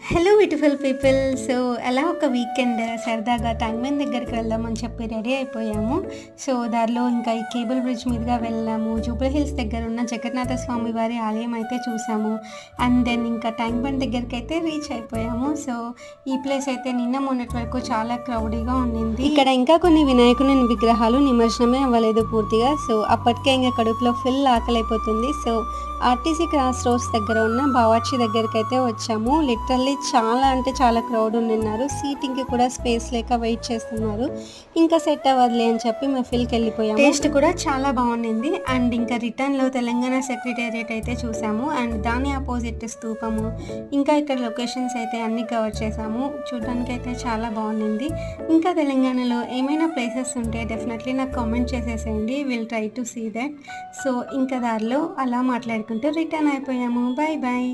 Hello beautiful people. So అలా ఒక weekend సరదాగా ట్యాంక్‌బండ్ దగ్గరికి వెళ్దామని చెప్పి రెడీ అయిపోయాము. సో దారిలో ఇంకా ఈ కేబుల్ బ్రిడ్జ్ మీదుగా వెళ్ళాము. జూబ్లీ హిల్స్ దగ్గర ఉన్న జగన్నాథ స్వామి వారి ఆలయం అయితే చూసాము. అండ్ దెన్ ఇంకా ట్యాంక్‌బండ్ దగ్గరికైతే రీచ్ అయిపోయాము. సో ఈ ప్లేస్ అయితే నిన్న మొన్నటి వరకు చాలా క్రౌడీగా ఉండింది. ఇక్కడ ఇంకా కొన్ని వినాయకుని విగ్రహాలు నిమజ్జనమే అవ్వలేదు పూర్తిగా. సో అప్పటికే ఇంకా కడుపులో ఫుల్ ఆకలైపోతుంది. సో ఆర్టీసీ క్రాస్ రోడ్స్ దగ్గర ఉన్న బావర్చి దగ్గరికి అయితే వచ్చాము. లిటరల్లీ చాలా అంటే చాలా క్రౌడ్ ఉన్నారు. సీటింగ్కి కూడా స్పేస్ లేక వెయిట్ చేస్తున్నారు. ఇంకా సెట్ అవ్వదులే అని చెప్పి మెఫిల్కి వెళ్ళిపోయాము. టేస్ట్ కూడా చాలా బాగుండింది. అండ్ ఇంకా రిటర్న్లో తెలంగాణ సెక్రటేరియట్ అయితే చూసాము. అండ్ దాని ఆపోజిట్ స్తూపము, ఇంకా ఇక్కడ లొకేషన్స్ అయితే అన్నీ కవర్ చేసాము. చూడడానికి అయితే చాలా బాగుండింది. ఇంకా తెలంగాణలో ఏమైనా ప్లేసెస్ ఉంటే డెఫినెట్లీ నాకు కామెంట్ చేసేసేయండి. Will try to see that. So ఇంకా దారిలో అలా మాట్లాడుకుంటూ రిటర్న్ అయిపోయాము. Bye bye.